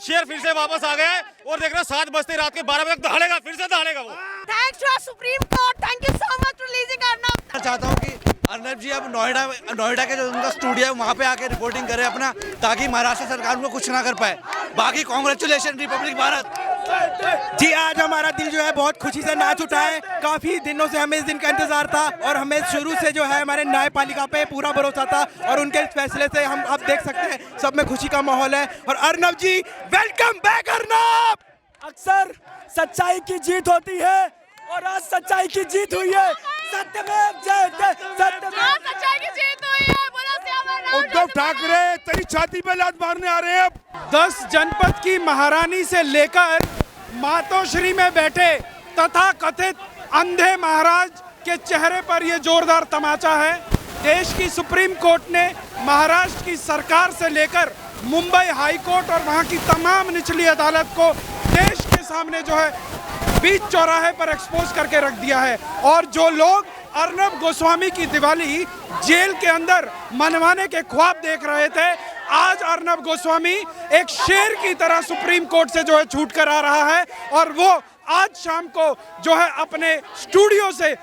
शेर फिर से वापस आ गया है और देख रहे हो 7 बजते रात के 12 बजे तक दहाड़ेगा, फिर से दहाड़ेगा वो। Thanks to Supreme Court, thank you so much for releasing Arnab. मैं चाहता हूँ कि अर्नब जी अब नोएडा के जो उनका स्टूडियो है वहाँ पे आके रिपोर्टिंग करें अपना, ताकि महाराष्ट्र सरकार उनको कुछ ना कर पाए। बाकी कांग्रेचुलेशन रिपब्लिक भारत जी। आज हमारा दिल जो है बहुत खुशी से नाच उठा है। काफी दिनों से हमें इस दिन का इंतजार था और हमें शुरू से जो है हमारे न्यायपालिका पे पूरा भरोसा था और उनके फैसले से हम अब देख सकते हैं सब में खुशी का माहौल है। और अर्नब जी, वेलकम बैक अर्नब। अक्सर सच्चाई की जीत होती है और आज सच्चाई की जीत हुई है। सत्यमेव जयते, सत्यमेव सच्चाई की जीत हुई है। बोलो श्यामा उद्धव ठाकरे तेरी छाती पे लात मारने आ रहे हैं अब। 10 जनपद की महारानी से लेकर मातोश्री में बैठे तथा कथित अंधे महाराज के चेहरे पर ये जोरदार तमाचा है। देश की सुप्रीम कोर्ट ने महाराष्ट्र की सरकार से लेकर मुंबई हाई कोर्ट और वहां की तमाम निचली अदालत को देश के सामने जो है बीच चौराहे पर एक्सपोज करके रख दिया है। और जो लोग अर्नब गोस्वामी की दिवाली जेल के अंदर मनवाने के ख्वाब देख रहे थे, आज अर्नब गोस्वामी एक शेर की तरह सुप्रीम कोर्ट से जो है छूट कर आ रहा है और वो आज शाम को जो है अपने स्टूडियो से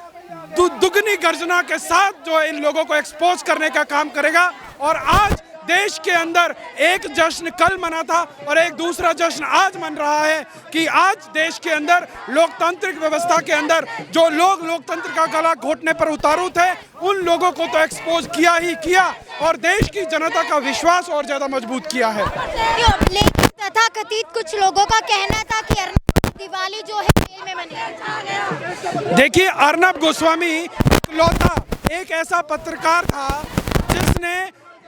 दुगनी गर्जना के साथ जो है इन लोगों को एक्सपोज करने का काम करेगा। और आज देश के अंदर एक जश्न कल मना था और एक दूसरा जश्न आज मन रहा है कि आज देश के अंदर लोकतांत्रिक व्यवस्था के अंदर जो लोग लोकतंत्र का गला घोटने पर उतारू थे, उन लोगों को तो एक्सपोज किया ही किया और देश की जनता का विश्वास और ज्यादा मजबूत किया है। लेकिन तथाकथित कुछ लोगों का कहना था कि अर्नब दिवाली जो है जेल में मनाई। देखिए, अर्नब गोस्वामी इकलौता एक ऐसा पत्रकार था जिसने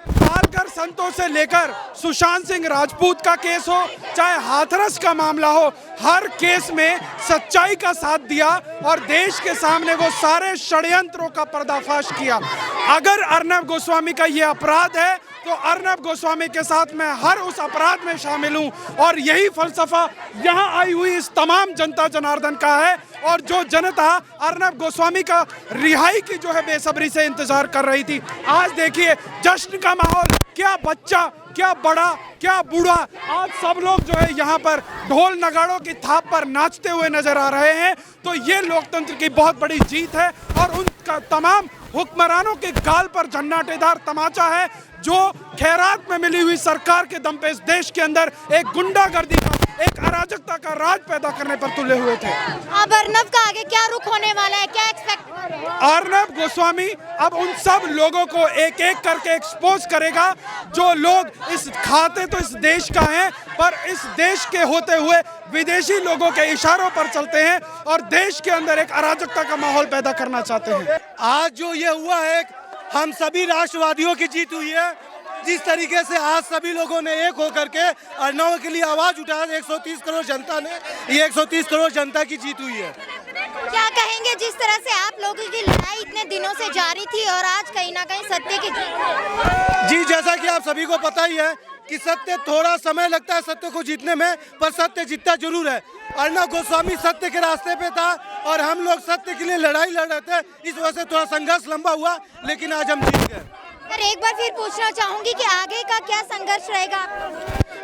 पालकर संतों से लेकर सुशांत सिंह राजपूत का केस हो, चाहे हाथरस का मामला हो, हर केस में सच्चाई का साथ दिया और देश के सामने वो सारे षड्यंत्रों का पर्दाफाश किया। अगर अर्नब गोस्वामी का ये अपराध है तो अर्नब गोस्वामी के साथ मैं हर उस अपराध में शामिल हूं और यही फलसफा यहां आई हुई इस तमाम जनता जनार्दन का है। और जो जनता अर्नब गोस्वामी का रिहाई की जो है बेसब्री से इंतजार कर रही थी, आज देखिए जश्न का माहौल, क्या बच्चा, क्या बड़ा, क्या बूढ़ा, आज सब लोग जो है यहाँ पर ढोल नगाड़ों की थाप पर नाचते हुए नजर आ रहे हैं। तो ये लोकतंत्र की बहुत बड़ी जीत है और उनका तमाम हुक्मरानों के गाल पर झन्नाटेदार तमाचा है जो खैरात में मिली हुई सरकार के दम पे इस देश के अंदर एक गुंडागर्दी का, एक अराजकता का राज पैदा करने पर तुले हुए थे। अब अर्नब का आगे क्या रुख होने वाला है, क्या एक्सपेक्ट? अर्नब गोस्वामी अब उन सब लोगों को एक एक करके एक्सपोज करेगा जो लोग इस खाते तो इस देश का हैं पर इस देश के होते हुए विदेशी लोगों के इशारों पर चलते हैं और देश के अंदर एक अराजकता का माहौल पैदा करना चाहते हैं। आज जो ये हुआ है, हम सभी राष्ट्रवादियों की जीत हुई है। जिस तरीके से आज सभी लोगों ने एक होकर के अर्नब के लिए आवाज उठाया, 130 करोड़ जनता ने, ये 130 करोड़ जनता की जीत हुई है। क्या कहेंगे, जिस तरह से आप लोगों की लड़ाई इतने दिनों से जारी थी और आज कहीं ना कहीं सत्य की जीत? जी, जैसा कि आप सभी को पता ही है कि सत्य थोड़ा समय लगता है सत्य को जीतने में, पर सत्य जीतता जरूर है। अर्नब गोस्वामी सत्य के रास्ते पे था और हम लोग सत्य के लिए लड़ाई लड़ रहे थे, इस वजह से थोड़ा संघर्ष लंबा हुआ, लेकिन आज हम जीत गए। सर, एक बार फिर पूछना चाहूंगी कि आगे का क्या संघर्ष रहेगा?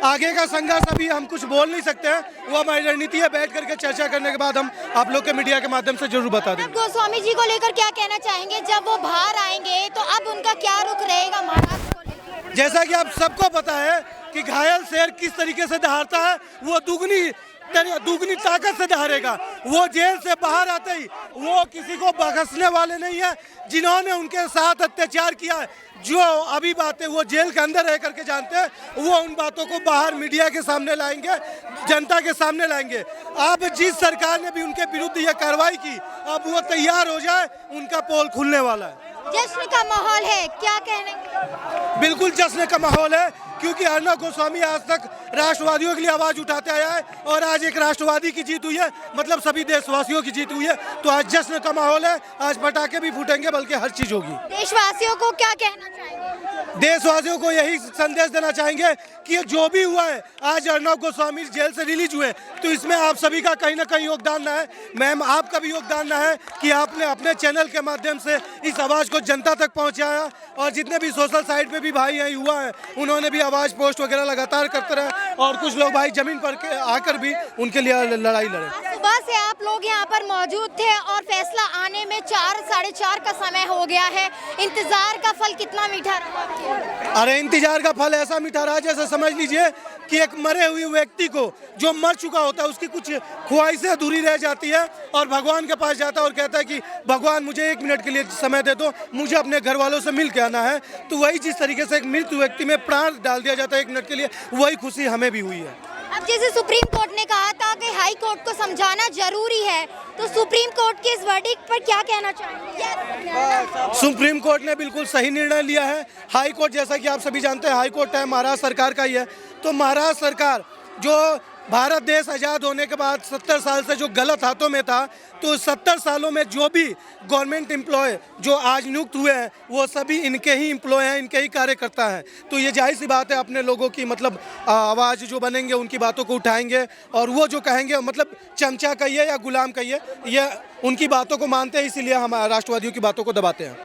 आगे का संघर्ष अभी हम कुछ बोल नहीं सकते हैं, वो हमारी रणनीति है, बैठ करके चर्चा करने के बाद हम आप लोग के मीडिया के माध्यम से जरूर बता देंगे। गोस्वामी जी को लेकर क्या कहना चाहेंगे? जब वो बाहर आएंगे तो अब उनका क्या रुख रहेगा महाराष्ट्र को लेकर? जैसा कि आप सबको पता है कि घायल शेर किस तरीके से दहाड़ता है, वो दुगनी ताकत से दहाड़ेगा। वो जेल से बाहर आते ही वो किसी को बख्शने वाले नहीं है। जिन्होंने उनके साथ अत्याचार किया है, जो अभी बातें वो जेल के अंदर रह करके जानते हैं, वो उन बातों को बाहर मीडिया के सामने लाएंगे, जनता के सामने लाएंगे। अब जिस सरकार ने भी उनके विरुद्ध यह कार्रवाई की, अब वो तैयार हो जाए, उनका पोल खुलने वाला है। जश्न का माहौल है, क्या कहने? बिल्कुल जश्न का माहौल है, क्योंकि अर्नब गोस्वामी आज तक राष्ट्रवादियों के लिए आवाज उठाते आया है और आज एक राष्ट्रवादी की जीत हुई है, मतलब सभी देशवासियों की जीत हुई है। तो आज जश्न का माहौल है, आज पटाखे भी फूटेंगे, बल्कि हर चीज होगी। देशवासियों को क्या कहना चाहेंगे? देशवासियों को यही संदेश देना चाहेंगे कि ये जो भी हुआ है, आज अर्नब गोस्वामी जेल से रिलीज हुए, तो इसमें आप सभी का कहीं ना कहीं योगदान ना है, मैम आपका भी योगदान ना है कि आपने अपने चैनल के माध्यम से इस आवाज़ को जनता तक पहुंचाया। और जितने भी सोशल साइट पे भी भाई हैं, युवा हैं, उन्होंने भी आवाज़ पोस्ट वगैरह लगातार करते रहे और कुछ लोग भाई जमीन पर आकर भी उनके लिए लड़ाई लड़े। सुबह से आप लोग यहाँ पर मौजूद थे और फैसला आने में 4 साढ़े 4 का समय हो गया है। इंतजार का फल कितना मीठा रहा? अरे इंतजार का फल ऐसा मीठा रहा जैसे समझ लीजिए कि एक मरे हुए व्यक्ति को जो मर चुका होता है उसकी कुछ ख्वाहिशें अधूरी रह जाती है और भगवान के पास जाता है और कहता है कि भगवान मुझे 1 मिनट के लिए समय दे दो, मुझे अपने घर वालों से मिल के आना है। तो वही जिस तरीके से एक मृत व्यक्ति में प्राण डाल दिया जाता है 1 मिनट के लिए, वही खुशी हमें भी हुई है। अब जैसे सुप्रीम कोर्ट ने कहा था कि हाई कोर्ट को समझाना जरूरी है, तो सुप्रीम कोर्ट के इस वर्डिक्ट पर क्या कहना चाहेंगे? सुप्रीम कोर्ट ने बिल्कुल सही निर्णय लिया है। हाई कोर्ट, जैसा कि आप सभी जानते हैं, हाई कोर्ट है महाराष्ट्र सरकार का ही है। तो महाराष्ट्र सरकार जो भारत देश आज़ाद होने के बाद 70 साल से जो गलत हाथों में था, तो 70 सालों में जो भी गवर्नमेंट एम्प्लॉय जो आज नियुक्त हुए हैं वो सभी इनके ही एम्प्लॉय हैं, इनके ही कार्यकर्ता हैं। तो ये जाहिर सी बात है, अपने लोगों की मतलब आवाज़ जो बनेंगे उनकी बातों को उठाएंगे और वो जो कहेंगे मतलब चमचा कहिए या गुलाम कहिए, ये उनकी बातों को मानते हैं, इसीलिए हम राष्ट्रवादियों की बातों को दबाते हैं।